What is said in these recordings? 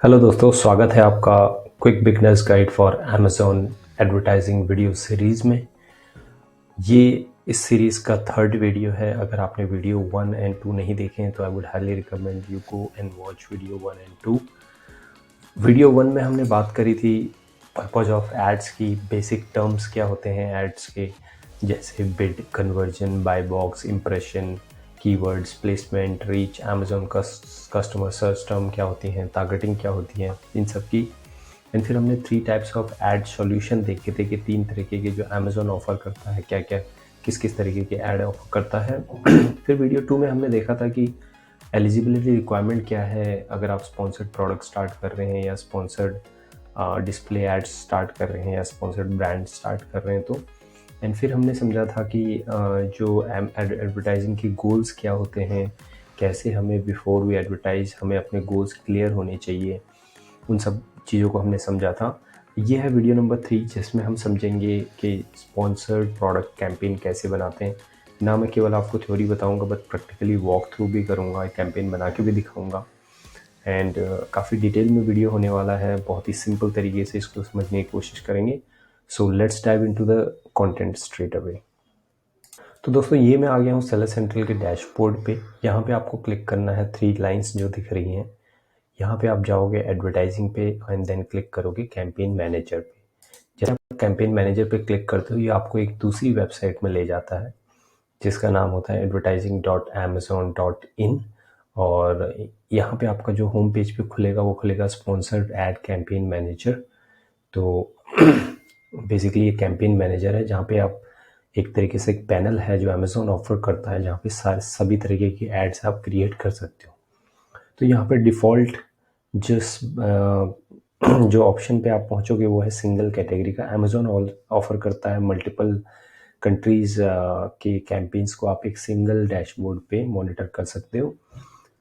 Hello दोस्तों, स्वागत है आपका quick beginners guide for Amazon advertising video series में। ये इस सीरीज़ का थर्ड वीडियो है। अगर आपने वीडियो 1 एंड 2 नहीं देखे हैं तो I would highly recommend you go and watch video 1 and 2। Video 1 में हमने बात करी थी पर्पज़ ऑफ एड्स की, बेसिक टर्म्स क्या होते हैं एड्स के, जैसे bid, conversion, buy box, impression, keywords, placement, reach, Amazon customer search term क्या होती हैं, टारगेटिंग क्या होती है, इन सब की। एंड फिर हमने 3 टाइप्स ऑफ एड सॉल्यूशन देखे थे कि 3 तरीके के जो अमेज़ॉन ऑफ़र करता है, क्या क्या किस किस तरीके के ऐड ऑफ़र करता है। फिर वीडियो 2 में हमने देखा था कि एलिजिबिलिटी रिक्वायरमेंट क्या है अगर आप स्पॉन्सर्ड प्रोडक्ट स्टार्ट कर रहे हैं या स्पॉन्सर्ड डिस्प्ले एड्स स्टार्ट कर रहे हैं या स्पॉन्सर्ड ब्रांड स्टार्ट कर रहे हैं तो। एंड फिर हमने समझा था कि जो एडवर्टाइजिंग के गोल्स क्या होते हैं, कैसे हमें बिफोर वी एडवर्टाइज हमें अपने गोल्स क्लियर होने चाहिए, उन सब चीज़ों को हमने समझा था। ये है वीडियो नंबर 3 जिसमें हम समझेंगे कि स्पॉन्सर्ड प्रोडक्ट कैंपेन कैसे बनाते हैं। ना मैं केवल आपको थ्योरी बताऊंगा बट प्रैक्टिकली वॉक थ्रू भी करूंगा, कैंपेन बना के भी दिखाऊंगा। एंड काफ़ी डिटेल में वीडियो होने वाला है, बहुत ही सिंपल तरीके से इसको समझने की कोशिश करेंगे। So let's dive into the content straight away. तो दोस्तों, ये मैं आ गया हूँ सेलर सेंट्रल के डैशबोर्ड पे। यहाँ पे आपको क्लिक करना है 3 लाइंस जो दिख रही हैं। यहाँ पे आप जाओगे एडवर्टाइजिंग पे एंड देन क्लिक करोगे कैंपेन मैनेजर पे। जब आप कैंपेन मैनेजर पे क्लिक करते हो ये आपको एक दूसरी वेबसाइट में ले जाता है जिसका नाम होता है advertising.amazon.in। और यहाँ पे आपका जो होम पेज पे खुलेगा वो खुलेगा स्पॉन्सर्ड एड कैंपेन मैनेजर। तो बेसिकली ये कैंपेन मैनेजर है जहाँ पे आप एक तरीके से एक पैनल है जो अमेज़ॉन ऑफर करता है, जहाँ पे सभी तरीके की एड्स आप क्रिएट कर सकते हो। तो यहाँ पे डिफ़ॉल्ट जिस जो ऑप्शन पे आप पहुँचोगे वो है सिंगल कैटेगरी का। अमेज़ॉन ऑफर करता है मल्टीपल कंट्रीज़ के कैंपेन्स को आप एक सिंगल डैशबोर्ड पे मॉनिटर कर सकते हो।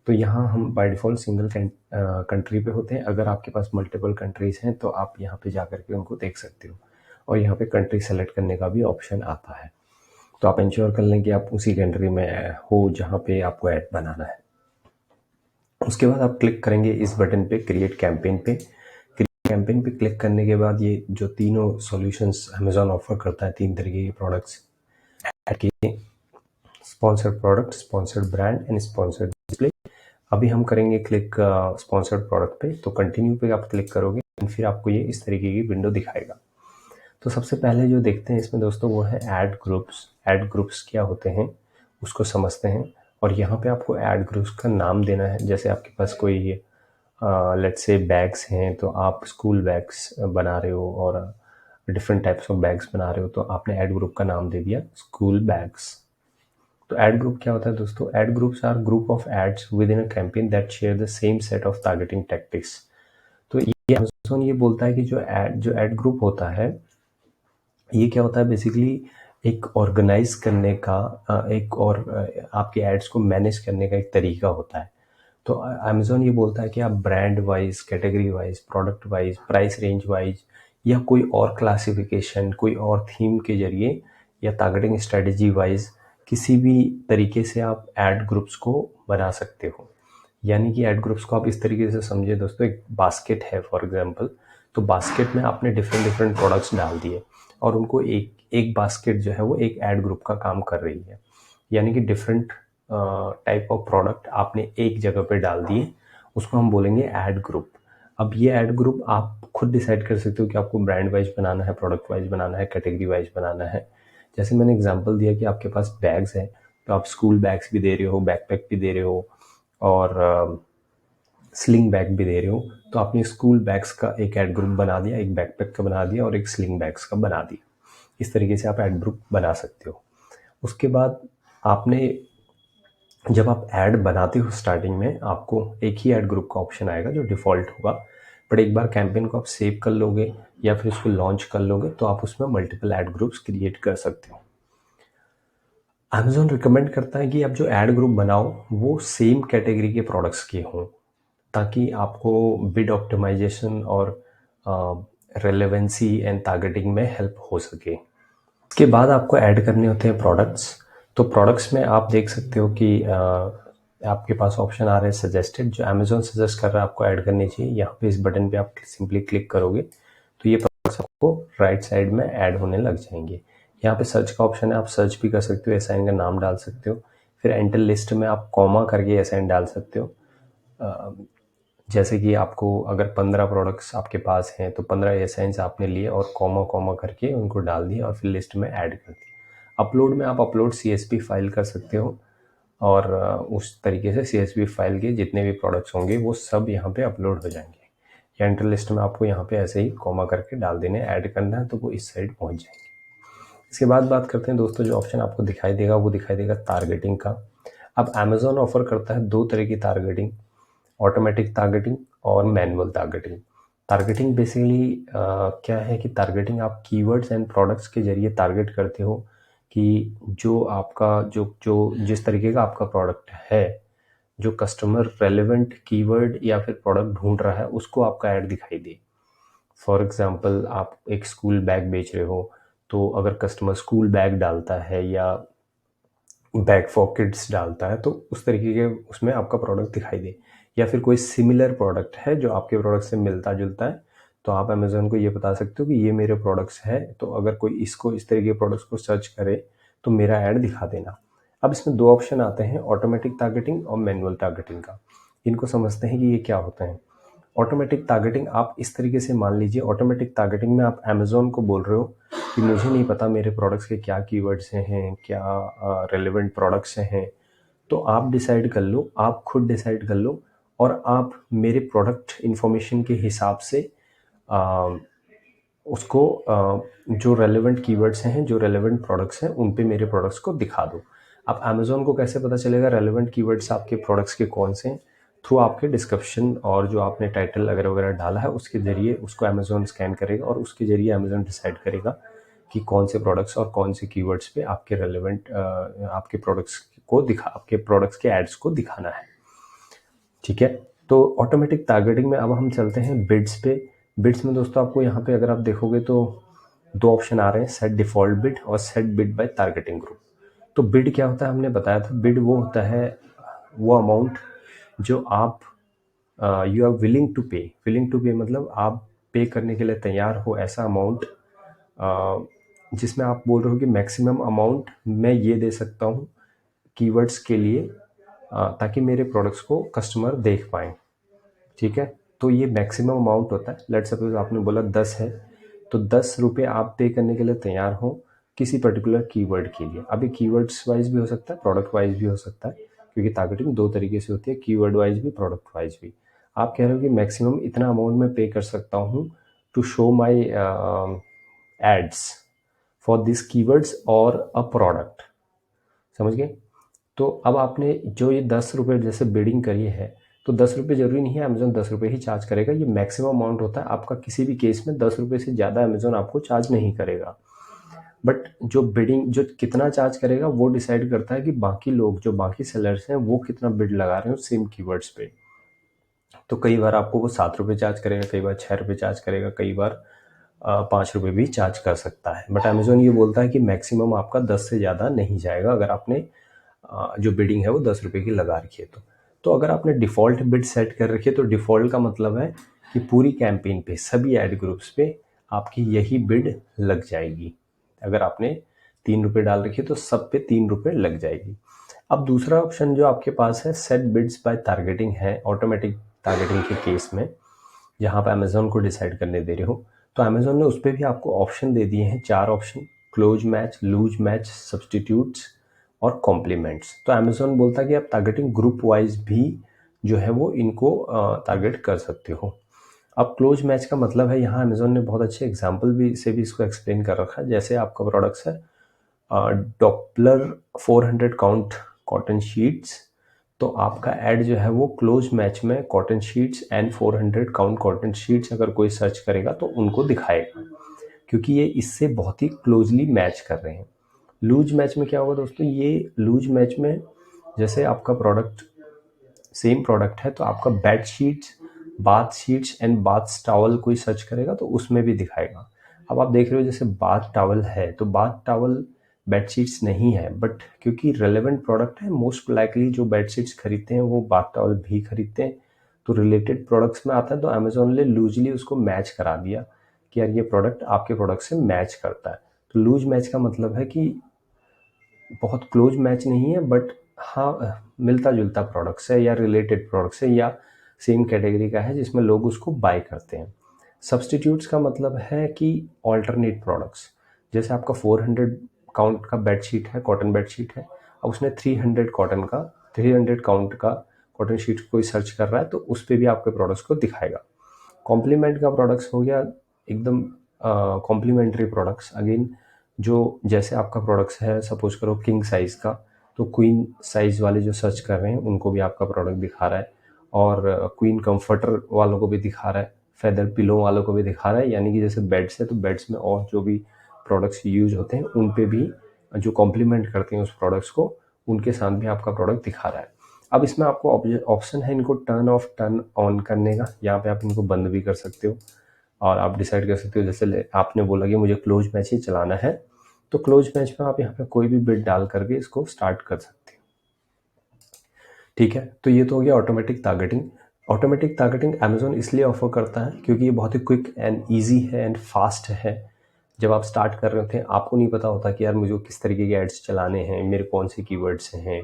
तो यहाँ हम बाय डिफ़ॉल्ट सिंगल कंट्री पे होते हैं। अगर आपके पास मल्टीपल कंट्रीज़ हैं तो आप यहाँ पे जा करके उनको देख सकते हो और यहाँ पे कंट्री सेलेक्ट करने का भी ऑप्शन आता है। तो आप इंश्योर कर लें कि आप उसी कंट्री में हो जहाँ पे आपको ऐड बनाना है। उसके बाद आप क्लिक करेंगे इस बटन पे क्रिएट कैंपेन पे। क्रिएट कैंपेन पे क्लिक करने के बाद ये जो तीनों सॉल्यूशंस अमेज़ॉन ऑफर करता है, 3 तरीके के प्रोडक्ट्स ऐड के, sponsored product, sponsored brand and sponsored display. अभी हम करेंगे क्लिक स्पॉन्सर्ड प्रोडक्ट पे। तो कंटिन्यू पे आप क्लिक करोगे फिर आपको ये इस तरीके की विंडो दिखाएगा। तो सबसे पहले जो देखते हैं इसमें दोस्तों वो है ऐड ग्रुप्स। ऐड ग्रुप्स क्या होते हैं उसको समझते हैं। और यहाँ पे आपको ऐड ग्रुप्स का नाम देना है। जैसे आपके पास कोई लेट्स से बैग्स हैं तो आप स्कूल बैग्स बना रहे हो और डिफरेंट टाइप्स ऑफ बैग्स बना रहे हो तो आपने ऐड ग्रुप का नाम दे दिया स्कूल बैग्स। तो ऐड ग्रुप क्या होता है दोस्तों? Ad groups are group of ads within a campaign that share the same set of targeting tactics. तो ये अमेज़न ये बोलता है कि जो ऐड ग्रुप होता है ये क्या होता है बेसिकली एक ऑर्गेनाइज करने का एक और आपके एड्स को मैनेज करने का एक तरीका होता है। तो अमेज़न ये बोलता है कि आप brand wise, category wise, product wise, price range wise या कोई और क्लासिफिकेशन, कोई और थीम के जरिए या टारगेटिंग स्ट्रेटजी वाइज किसी भी तरीके से आप ऐड ग्रुप्स को बना सकते हो। यानी कि ऐड ग्रुप्स को आप इस तरीके से समझिए दोस्तों, एक बास्केट है फॉर एग्जांपल। तो बास्केट में आपने डिफरेंट डिफरेंट प्रोडक्ट्स डाल दिए और उनको एक एक बास्केट जो है वो एक ऐड ग्रुप का काम कर रही है। यानी कि डिफरेंट टाइप ऑफ प्रोडक्ट आपने एक जगह पे डाल दिए, उसको हम बोलेंगे ऐड ग्रुप। अब ये ऐड ग्रुप आप खुद डिसाइड कर सकते हो कि आपको ब्रांड वाइज बनाना है, प्रोडक्ट वाइज बनाना है, कैटेगरी वाइज बनाना है। जैसे मैंने एग्जांपल दिया कि आपके पास बैग्स हैं तो आप स्कूल बैग्स भी दे रहे हो, बैकपैक भी दे रहे हो और स्लिंग बैग भी दे रहे हो। तो आपने स्कूल बैग्स का एक ऐड ग्रुप बना दिया, एक बैकपैक का बना दिया और एक स्लिंग बैग्स का बना दिया। इस तरीके से आप ऐड ग्रुप बना सकते हो। उसके बाद आपने जब आप ऐड बनाते हो स्टार्टिंग में आपको एक ही ऐड ग्रुप का ऑप्शन आएगा जो डिफ़ॉल्ट होगा। बट एक बार कैंपेन को आप सेव कर लोगे या फिर उसको लॉन्च कर लोगे तो आप उसमें मल्टीपल ऐड ग्रुप्स क्रिएट कर सकते हो। अमेज़न रिकमेंड करता है कि आप जो ऐड ग्रुप बनाओ वो सेम कैटेगरी के प्रोडक्ट्स के हों ताकि आपको बिड ऑप्टिमाइजेशन और रेलेवेंसी एंड टारगेटिंग में हेल्प हो सके। इसके बाद आपको ऐड करने होते हैं प्रोडक्ट्स। तो प्रोडक्ट्स में आप देख सकते हो कि आपके पास ऑप्शन आ रहे हैं सजेस्टेड, जो अमेजोन सजेस्ट कर रहा है आपको ऐड करनी चाहिए। यहाँ पे इस बटन पे आप सिंपली क्लिक करोगे तो ये प्रोडक्ट्स आपको राइट साइड में ऐड होने लग जाएंगे। यहाँ पे सर्च का ऑप्शन है, आप सर्च भी कर सकते हो, एसआईएन का नाम डाल सकते हो। फिर एंटर लिस्ट में आप कॉमा करके एसआईएन डाल सकते हो। जैसे कि आपको अगर 15 प्रोडक्ट्स आपके पास हैं तो 15 एसआईएन्स आपने लिए और कॉमा कॉमा करके उनको डाल दिए और फिर लिस्ट में ऐड कर दिया। अपलोड में आप अपलोड सीएसवी फाइल कर सकते हो और उस तरीके से सीएसवी फाइल के जितने भी प्रोडक्ट्स होंगे वो सब यहाँ पे अपलोड हो जाएंगे। या एंटर लिस्ट में आपको यहाँ पे ऐसे ही कॉमा करके डाल देने, ऐड करना है तो वो इस साइड पहुँच जाएंगे। इसके बाद बात करते हैं दोस्तों, जो ऑप्शन आपको दिखाई देगा वो दिखाई देगा टारगेटिंग का। अब अमेजोन ऑफर करता है दो तरह की टारगेटिंग, ऑटोमेटिक टारगेटिंग और मैनुअल टारगेटिंग। टारगेटिंग बेसिकली क्या है कि टारगेटिंग आप कीवर्ड्स एंड प्रोडक्ट्स के जरिए टारगेट करते हो कि जो आपका जो जिस तरीके का आपका प्रोडक्ट है, जो कस्टमर रेलेवेंट कीवर्ड या फिर प्रोडक्ट ढूंढ रहा है उसको आपका ऐड दिखाई दे। फॉर एग्जांपल आप एक स्कूल बैग बेच रहे हो, तो अगर कस्टमर स्कूल बैग डालता है या बैग फॉर किड्स डालता है तो उस तरीके के उसमें आपका प्रोडक्ट दिखाई दे। या फिर कोई सिमिलर प्रोडक्ट है जो आपके प्रोडक्ट से मिलता जुलता है तो आप अमेजोन को ये बता सकते हो कि ये मेरे प्रोडक्ट्स है, तो अगर कोई इसको इस तरीके के प्रोडक्ट्स को सर्च करे तो मेरा ऐड दिखा देना। अब इसमें दो ऑप्शन आते हैं, ऑटोमेटिक टारगेटिंग और मैनुअल टारगेटिंग का। इनको समझते हैं कि ये क्या होता है। ऑटोमेटिक टारगेटिंग आप इस तरीके से मान लीजिए, ऑटोमेटिक टारगेटिंग में आप अमेजोन को बोल रहे हो कि मुझे नहीं पता मेरे प्रोडक्ट्स के क्या कीवर्ड्स हैं, क्या रेलेवेंट प्रोडक्ट्स हैं, तो आप डिसाइड कर लो, आप खुद डिसाइड कर लो और आप मेरे प्रोडक्ट इन्फॉर्मेशन के हिसाब से आ, उसको जो रेलेवेंट कीवर्ड्स हैं, जो रेलेवेंट प्रोडक्ट्स हैं, उन पे मेरे प्रोडक्ट्स को दिखा दो। अब अमेजोन को कैसे पता चलेगा रेलेवेंट कीवर्ड्स आपके प्रोडक्ट्स के कौन से हैं? थ्रू आपके डिस्क्रिप्शन और जो आपने टाइटल वगैरह वगैरह डाला है उसके ज़रिए उसको अमेजोन स्कैन करेगा और उसके ज़रिए अमेजोन डिसाइड करेगा कि कौन से प्रोडक्ट्स और कौन से कीवर्ड्स पे आपके रेलेवेंट आपके प्रोडक्ट्स को आपके प्रोडक्ट्स के एड्स को दिखाना है। ठीक है, तो ऑटोमेटिक टारगेटिंग में अब हम चलते हैं बिड्स पे। बिड्स में दोस्तों आपको यहाँ पे अगर आप देखोगे तो दो ऑप्शन आ रहे हैं, सेट डिफॉल्ट बिड और set bid by targeting group. तो बिड क्या होता है, हमने बताया था, बिड वो होता है वो अमाउंट जो आप यू आर विलिंग टू पे। विलिंग टू पे मतलब आप पे करने के लिए तैयार हो, ऐसा अमाउंट जिसमें आप बोल रहे हो कि मैक्सिमम अमाउंट मैं ये दे सकता हूँ कीवर्ड्स के लिए ताकि मेरे प्रोडक्ट्स को कस्टमर देख पाएँ। ठीक है, तो ये मैक्सिमम अमाउंट होता है। लेट्स सपोज आपने बोला 10 है तो 10 रुपये आप पे करने के लिए तैयार हो किसी पर्टिकुलर कीवर्ड के लिए। अभी कीवर्ड्स वाइज भी हो सकता है, प्रोडक्ट वाइज भी हो सकता है, क्योंकि टारगेटिंग दो तरीके से होती है, कीवर्ड वाइज भी, प्रोडक्ट वाइज भी। आप कह रहे हो कि मैक्सिमम इतना अमाउंट मैं पे कर सकता हूँ to show my ads for this keywords और अ प्रोडक्ट। समझ गए? तो अब आपने जो ये 10 रुपये जैसे बिडिंग करी है, तो 10 रुपये ज़रूरी नहीं है अमेजोन 10 रुपये ही चार्ज करेगा, ये मैक्सिमम अमाउंट होता है आपका। किसी भी केस में 10 रुपये से ज़्यादा अमेजोन आपको चार्ज नहीं करेगा। बट जो बिडिंग जो कितना चार्ज करेगा वो डिसाइड करता है कि बाकी लोग जो बाकी सेलर्स हैं वो कितना बिड लगा रहे हैं सेम कीवर्ड्स पे। तो कई बार आपको वो 7 रुपये चार्ज करेगा, कई बार 6 रुपये चार्ज करेगा, कई बार 5 रुपये भी चार्ज कर सकता है। बट अमेजोन ये बोलता है कि मैक्सिमम आपका 10 से ज़्यादा नहीं जाएगा अगर आपने जो बिडिंग है वो 10 रुपये की लगा रखी है। तो अगर आपने डिफ़ॉल्ट बिड सेट कर रखी है तो डिफ़ॉल्ट का मतलब है कि पूरी कैंपेन पे, सभी एड ग्रुप्स पे आपकी यही बिड लग जाएगी। अगर आपने 3 रुपये डाल रखी है तो सब पे 3 रुपये लग जाएगी। अब दूसरा ऑप्शन जो आपके पास है, सेट बिड्स बाय टारगेटिंग है, ऑटोमेटिक टारगेटिंग के केस में, जहाँ पे अमेजोन को डिसाइड करने दे रहे हो। तो अमेजोन ने उस पर भी आपको ऑप्शन दे दिए हैं, 4 option, close match, loose match, substitutes और कॉम्प्लीमेंट्स। तो अमेजोन बोलता है कि आप टारगेटिंग ग्रुप वाइज भी जो है वो इनको टारगेट कर सकते हो। अब क्लोज मैच का मतलब है, यहाँ अमेजोन ने बहुत अच्छे एग्जाम्पल भी से भी इसको एक्सप्लेन कर रखा है। जैसे आपका प्रोडक्ट्स है डॉपलर 400 काउंट कॉटन शीट्स, तो आपका ऐड जो है वो क्लोज मैच में cotton sheets and 400 count cotton sheets अगर कोई सर्च करेगा तो उनको दिखाएगा, क्योंकि ये इससे बहुत ही क्लोजली मैच कर रहे हैं। लूज मैच में क्या होगा दोस्तों, ये लूज मैच में जैसे आपका प्रोडक्ट सेम प्रोडक्ट है तो आपका bed sheets, bath sheets and bath towel कोई सर्च करेगा तो उसमें भी दिखाएगा। अब आप देख रहे हो जैसे बाथ टॉवल है तो बाथ टॉवल बेडशीट्स नहीं है, बट क्योंकि रेलेवेंट प्रोडक्ट है, मोस्ट लाइकली जो बेडशीट्स खरीदते हैं वो बाथ टॉवल भी खरीदते हैं, तो रिलेटेड प्रोडक्ट्स में आता है, तो अमेजोन ने लूजली उसको मैच करा दिया कि यार ये प्रोडक्ट आपके प्रोडक्ट से मैच करता है। तो लूज मैच का मतलब है कि बहुत क्लोज मैच नहीं है, बट हाँ मिलता जुलता प्रोडक्ट्स है या रिलेटेड प्रोडक्ट्स है या सेम कैटेगरी का है जिसमें लोग उसको बाय करते हैं। सब्सटीट्यूट्स का मतलब है कि ऑल्टरनेट प्रोडक्ट्स, जैसे आपका 400 काउंट का बेडशीट है, कॉटन बेडशीट है, अब उसने 300 काउंट का कॉटन शीट कोई सर्च कर रहा है तो उस पर भी आपके प्रोडक्ट्स को दिखाएगा। कॉम्प्लीमेंट का प्रोडक्ट्स हो गया एकदम कॉम्प्लीमेंट्री प्रोडक्ट्स, अगेन जो जैसे आपका प्रोडक्ट्स है सपोज करो किंग साइज़ का, तो क्वीन साइज़ वाले जो सर्च कर रहे हैं उनको भी आपका प्रोडक्ट दिखा रहा है, और क्वीन कंफर्टर वालों को भी दिखा रहा है, फेदर पिलो वालों को भी दिखा रहा है, यानी कि जैसे बेड्स है तो बेड्स में और जो भी प्रोडक्ट्स यूज होते हैं उन पे भी जो कॉम्प्लीमेंट करते हैं उस प्रोडक्ट्स को, उनके साथ भी आपका प्रोडक्ट दिखा रहा है। अब इसमें आपको ऑप्शन है इनको टर्न ऑफ टर्न ऑन करने का, यहाँ पे आप इनको बंद भी कर सकते हो और आप डिसाइड कर सकते हो, जैसे आपने बोला कि मुझे क्लोज मैच ही चलाना है तो क्लोज मैच में आप यहाँ पे कोई भी बिट डाल करके इसको स्टार्ट कर सकते हो। ठीक है, तो ये तो हो गया automatic targeting. Automatic targeting Amazon इसलिए ऑफर करता है क्योंकि ये बहुत ही क्विक एंड ईजी है एंड फास्ट है। जब आप स्टार्ट कर रहे होते हैं आपको नहीं पता होता कि यार मुझे किस तरीके के एड्स चलाने हैं, मेरे कौन से कीवर्ड्स हैं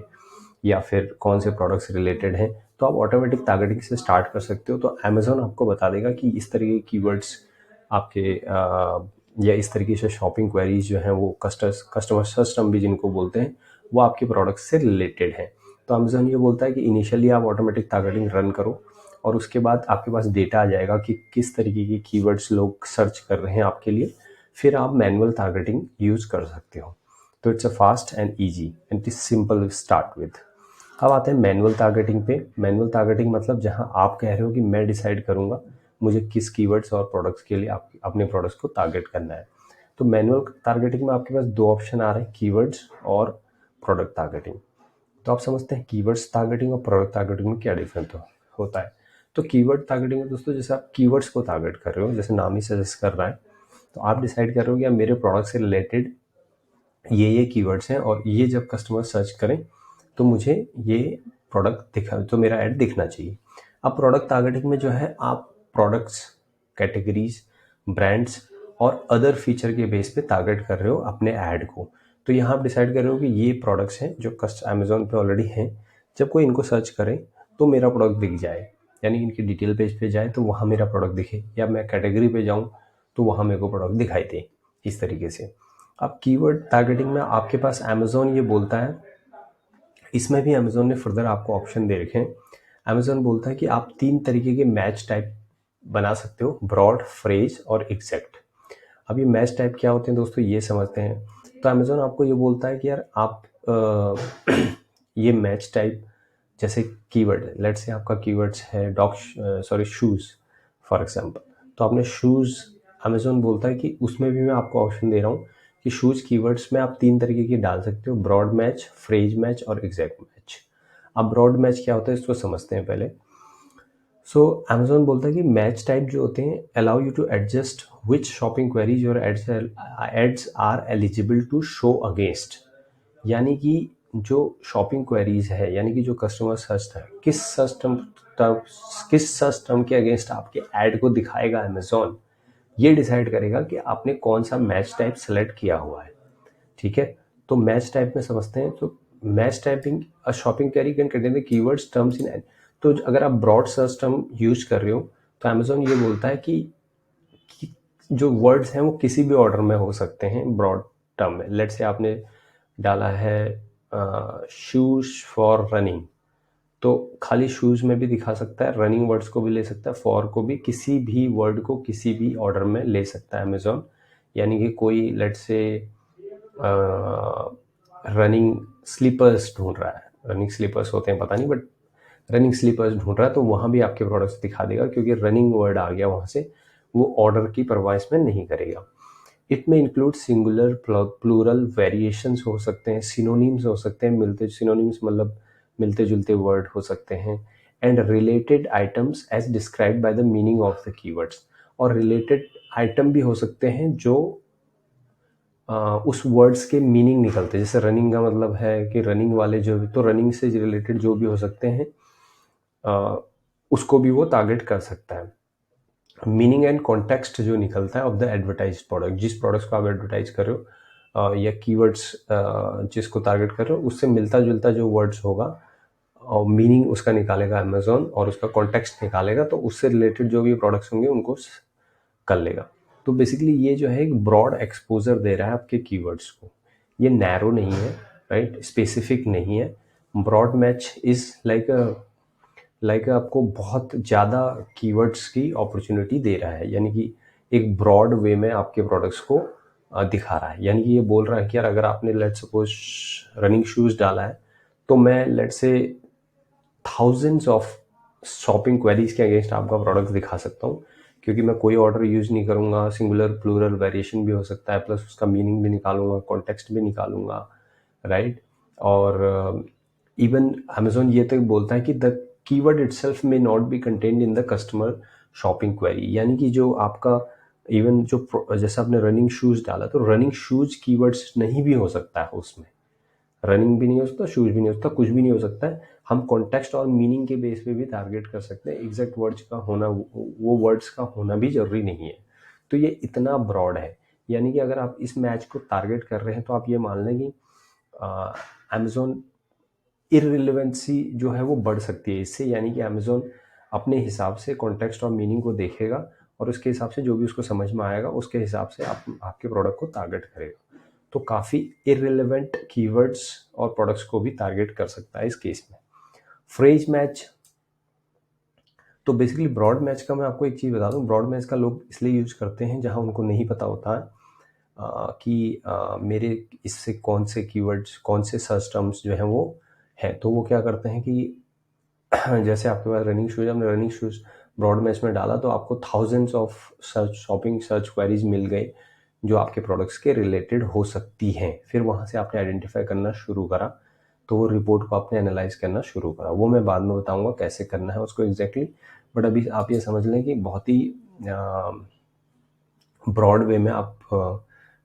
या फिर कौन से प्रोडक्ट्स रिलेटेड हैं, तो आप ऑटोमेटिक टारगेटिंग से स्टार्ट कर सकते हो। तो अमेजोन आपको बता देगा कि इस तरीके के कीवर्ड्स आपके या इस तरीके से शॉपिंग क्वेरीज जो हैं वो कस्टमर सिस्टम भी जिनको बोलते हैं वो आपके प्रोडक्ट से रिलेटेड हैं। तो अमेजोन ये बोलता है कि इनिशियली आप ऑटोमेटिक टारगेटिंग रन करो और उसके बाद आपके पास डेटा आ जाएगा कि किस तरीके के कीवर्ड्स लोग सर्च कर रहे हैं आपके लिए, फिर आप मैनुअल टारगेटिंग यूज़ कर सकते हो। तो it's a fast and easy and it's simple start with. अब आते हैं मैनुअल टारगेटिंग पे। मैनुअल टारगेटिंग मतलब जहां आप कह रहे हो कि मैं डिसाइड करूंगा मुझे किस कीवर्ड्स और प्रोडक्ट्स के लिए अपने प्रोडक्ट्स को टारगेट करना है। तो मैनुअल टारगेटिंग में आपके पास दो ऑप्शन आ रहे हैं, कीवर्ड्स और प्रोडक्ट टारगेटिंग। तो आप समझते हैं कीवर्ड्स टारगेटिंग और प्रोडक्ट टारगेटिंग में क्या डिफरेंस होता है। तो कीवर्ड टारगेटिंग में दोस्तों जैसे आप कीवर्ड्स को टारगेट कर रहे हो, जैसे नाम ही सजेस्ट कर रहा है, तो आप डिसाइड कर रहे हो कि मेरे प्रोडक्ट से रिलेटेड ये कीवर्ड्स हैं और ये जब कस्टमर सर्च करें तो मुझे ये प्रोडक्ट दिखा, तो मेरा ऐड दिखना चाहिए। अब प्रोडक्ट टारगेटिंग में जो है आप प्रोडक्ट्स, कैटेगरीज, ब्रांड्स और अदर फीचर के बेस पे टारगेट कर रहे हो अपने ऐड को। तो यहाँ आप डिसाइड कर रहे हो कि ये प्रोडक्ट्स हैं जो अमेजोन पे ऑलरेडी हैं, जब कोई इनको सर्च करे तो मेरा प्रोडक्ट दिख जाए, यानी इनकी डिटेल पेज पे जाए तो वहाँ मेरा प्रोडक्ट दिखे, या मैं कैटेगरी पे जाऊँ तो वहाँ मेरे को प्रोडक्ट दिखाई दे, इस तरीके से। अब कीवर्ड टारगेटिंग में आपके पास अमेजोन ये बोलता है, इसमें भी अमेजोन ने फर्दर आपको ऑप्शन दे रखे हैं। अमेजोन बोलता है कि आप 3 तरीके के मैच टाइप बना सकते हो, ब्रॉड, फ्रेज और एग्जैक्ट। अब ये मैच टाइप क्या होते हैं दोस्तों ये समझते हैं। तो अमेजोन आपको ये बोलता है कि यार आप ये मैच टाइप, जैसे कीवर्ड, लेट्स से आपका कीवर्ड्स है शूज़ फॉर एग्जांपल, तो आपने शूज़, अमेजोन बोलता है कि उसमें भी मैं आपको ऑप्शन दे रहा हूँ कि शूज़ कीवर्ड्स में आप 3 तरीके की डाल सकते हो, ब्रॉड मैच, फ्रेज मैच और एग्जैक्ट मैच। अब ब्रॉड मैच क्या होता है इसको समझते हैं पहले। सो अमेजोन बोलता है कि मैच टाइप जो होते हैं allow you to adjust which shopping queries your ads are eligible to show against, यानी कि जो शॉपिंग क्वेरीज है, यानी कि जो कस्टमर सर्च है किस सिस्टम के अगेंस्ट आपके ऐड को दिखाएगा अमेजोन, ये डिसाइड करेगा कि आपने कौन सा मैच टाइप सेलेक्ट किया हुआ है। ठीक है, तो मैच टाइप में समझते हैं। तो match typing a shopping query can contain the keywords terms in ad. तो अगर आप ब्रॉड सर्च टर्म यूज कर रहे हो तो अमेजोन ये बोलता है कि जो वर्ड्स हैं वो किसी भी ऑर्डर में हो सकते हैं ब्रॉड टर्म में। लेट्स से आपने डाला है शूज फॉर रनिंग, तो खाली शूज में भी दिखा सकता है, रनिंग वर्ड्स को भी ले सकता है, फॉर को भी, किसी भी वर्ड को किसी भी ऑर्डर में ले सकता है अमेजोन। यानी कि कोई लेट्स से रनिंग स्लीपर्स ढूंढ रहा है, रनिंग स्लीपर्स होते हैं पता नहीं, बट रनिंग स्लीपर्स ढूंढ रहा है तो वहाँ भी आपके प्रोडक्ट्स दिखा देगा, क्योंकि रनिंग वर्ड आ गया वहाँ से, वो ऑर्डर की परवाह इसमें नहीं करेगा। इट में इंक्लूड सिंगुलर, प्लूरल, वेरिएशंस हो सकते हैं, सिनोनिम्स हो सकते हैं, सिनोनिम्स मतलब मिलते जुलते वर्ड हो सकते हैं, and related items as described by the meaning of the keywords. और रिलेटेड आइटम भी हो सकते हैं जो उस वर्ड्स के मीनिंग निकलते हैं। जैसे रनिंग का मतलब है कि रनिंग वाले जो, तो रनिंग से रिलेटेड जो भी हो सकते हैं उसको भी वो टारगेट कर सकता है। मीनिंग एंड कॉन्टेक्स्ट जो निकलता है ऑफ द एडवर्टाइज प्रोडक्ट, जिस प्रोडक्ट्स को आप एडवर्टाइज कर रहे हो या कीवर्ड्स जिसको टारगेट कर रहे हो, उससे मिलता जुलता जो वर्ड्स होगा और मीनिंग उसका निकालेगा अमेजोन और उसका कॉन्टेक्स्ट निकालेगा, तो उससे रिलेटेड जो भी प्रोडक्ट्स होंगे उनको कर लेगा। तो बेसिकली ये जो है एक ब्रॉड एक्सपोजर दे रहा है आपके कीवर्ड्स को। ये नैरो नहीं है, राइट, स्पेसिफिक नहीं है। ब्रॉड मैच इज लाइक आपको बहुत ज़्यादा कीवर्ड्स की अपॉर्चुनिटी दे रहा है, यानी कि एक ब्रॉड वे में आपके प्रोडक्ट्स को दिखा रहा है। यानी कि ये बोल रहा है कि यार अगर आपने लेट सपोज रनिंग शूज़ डाला है, तो मैं लेट से थाउजेंड्स ऑफ शॉपिंग क्वेरीज के अगेंस्ट आपका प्रोडक्ट दिखा सकता हूँ, क्योंकि मैं कोई ऑर्डर यूज़ नहीं करूँगा, सिंगुलर प्लूरल वेरिएशन भी हो सकता है, प्लस उसका मीनिंग भी निकालूंगा, कॉन्टेक्स्ट भी निकालूंगा, राइट। और इवन अमेजोन ये तक बोलता है कि the keyword itself may not be contained in the customer shopping query. यानी कि जो आपका इवन जो जैसे आपने रनिंग शूज़ डाला, तो रनिंग शूज़ कीवर्ड्स नहीं भी हो सकता है उसमें, रनिंग भी नहीं हो सकता, शूज भी नहीं हो सकता, कुछ भी नहीं हो सकता है। हम कॉन्टेक्स्ट और मीनिंग के बेस पे भी टारगेट कर सकते हैं, एग्जैक्ट वर्ड्स का होना, वो वर्ड्स का होना भी जरूरी नहीं है। तो ये इतना ब्रॉड है, यानी कि अगर आप इस मैच को टारगेट कर रहे हैं तो आप ये मान लें कि अमेजोन इररिलेवेंसी जो है वो बढ़ सकती है इससे। यानी कि अमेजोन अपने हिसाब से कॉन्टेक्स्ट और मीनिंग को देखेगा और उसके हिसाब से जो भी उसको समझ में आएगा उसके हिसाब से आपके प्रोडक्ट को टारगेट करेगा। तो काफ़ी इररिलेवेंट कीवर्ड्स और प्रोडक्ट्स को भी टारगेट कर सकता है इस केस में। फ्रेज मैच, तो बेसिकली ब्रॉड मैच का मैं आपको एक चीज़ बता दूं, ब्रॉड मैच का लोग इसलिए यूज करते हैं जहां उनको नहीं पता होता है कि मेरे इससे कौन से कीवर्ड्स, कौन से सर्च टर्म्स जो हैं वो हैं। तो वो क्या करते हैं कि जैसे आपके पास रनिंग शूज़, आपने रनिंग शूज़ ब्रॉड मैच में डाला तो आपको thousands of search shopping search queries मिल गई जो आपके प्रोडक्ट्स के रिलेटेड हो सकती हैं। फिर वहाँ से आपने आइडेंटिफाई करना शुरू करा, तो वो रिपोर्ट को आपने एनालाइज करना शुरू करा। वो मैं बाद में बताऊंगा कैसे करना है उसको एग्जैक्टली, बट अभी आप ये समझ लें कि बहुत ही ब्रॉड वे में आप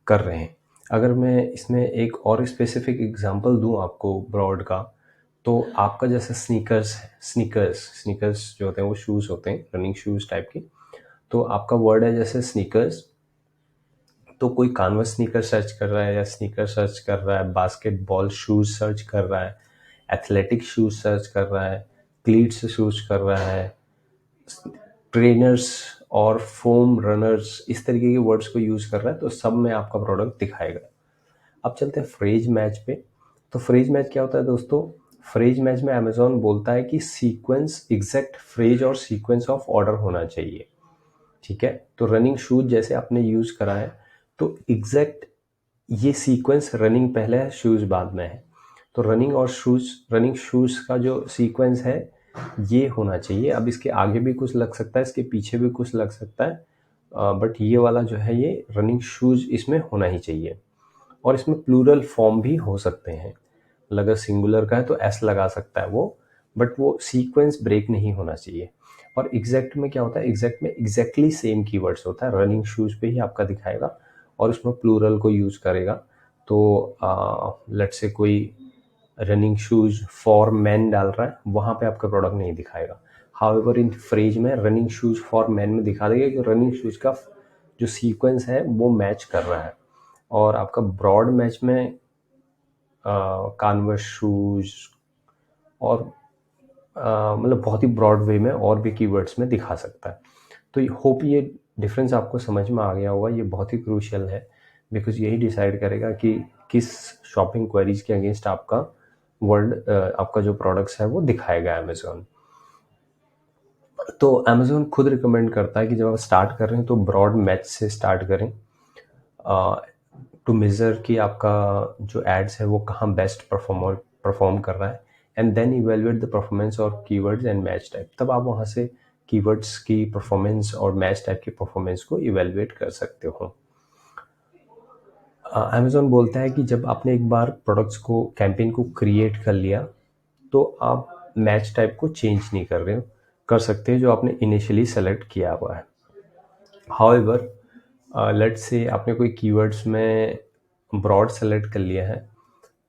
कर रहे हैं। अगर मैं इसमें एक और स्पेसिफिक एग्जांपल दूं आपको ब्रॉड का, तो आपका जैसे स्नीकर्स है, स्नीकर्स जो होते हैं वो शूज़ होते हैं, रनिंग शूज़ टाइप के। तो आपका वर्ड है जैसे स्नीकर्स, तो कोई कानवस स्नीकर सर्च कर रहा है या स्नीकर सर्च कर रहा है, बास्केटबॉल शूज सर्च कर रहा है, एथलेटिक शूज सर्च कर रहा है, क्लीट्स शूज कर रहा है, ट्रेनर्स और फोम रनर्स, इस तरीके के वर्ड्स को यूज कर रहा है, तो सब में आपका प्रोडक्ट दिखाएगा। अब चलते हैं फ्रेज मैच पे। तो फ्रेज मैच क्या होता है दोस्तों? फ्रेज मैच में अमेजोन बोलता है कि सीक्वेंस, एग्जैक्ट फ्रेज और सीक्वेंस ऑफ ऑर्डर होना चाहिए, ठीक है। तो रनिंग शूज जैसे आपने यूज करा है, तो एग्जैक्ट ये सीक्वेंस, रनिंग पहले है शूज बाद में है, तो रनिंग शूज का जो सीक्वेंस है ये होना चाहिए। अब इसके आगे भी कुछ लग सकता है, इसके पीछे भी कुछ लग सकता है, बट ये वाला जो है ये रनिंग शूज इसमें होना ही चाहिए। और इसमें प्लूरल फॉर्म भी हो सकते हैं, अगर सिंगुलर का है तो एस लगा सकता है वो, बट वो सीक्वेंस ब्रेक नहीं होना चाहिए। और एग्जैक्ट में क्या होता है? एग्जैक्ट में एग्जैक्टली सेम कीवर्ड्स होता है, रनिंग शूज पे ही आपका दिखाएगा और उसमें प्लूरल को यूज करेगा। तो लेट्स से कोई रनिंग शूज फॉर मैन डाल रहा है, वहां पे आपका प्रोडक्ट नहीं दिखाएगा। हाउएवर इन फ्रेज में रनिंग शूज फॉर मैन में दिखा देगा कि रनिंग शूज का जो सीक्वेंस है वो मैच कर रहा है। और आपका ब्रॉड मैच में कानवस शूज और मतलब बहुत ही ब्रॉड वे में और भी कीवर्ड्स में दिखा सकता है। तो होप ये डिफरेंस आपको समझ में आ गया होगा। ये बहुत ही क्रूशियल है, बिकॉज यही डिसाइड करेगा कि किस शॉपिंग क्वेरीज के अगेंस्ट आपका वर्ड, आपका जो प्रोडक्ट्स है वो दिखाएगा अमेजोन। तो अमेजोन खुद रिकमेंड करता है कि जब आप स्टार्ट कर रहे हैं तो ब्रॉड मैच से स्टार्ट करें, टू मेजर कि आपका जो एड्स है वो कहाँ बेस्ट परफॉर्म कर रहा है, and then evaluate the performance और कीवर्ड्स एंड मैच टाइप। तब आप वहाँ से कीवर्ड्स की परफॉर्मेंस और मैच टाइप की परफॉर्मेंस को इवेलुएट कर सकते हो। अमेजोन बोलता है कि जब आपने एक बार प्रोडक्ट्स को, कैंपेन को क्रिएट कर लिया, तो आप मैच टाइप को चेंज नहीं कर सकते जो आपने इनिशियली सेलेक्ट किया हुआ है। हाउएवर लेट्स से आपने कोई कीवर्ड्स में ब्रॉड सेलेक्ट कर लिया है,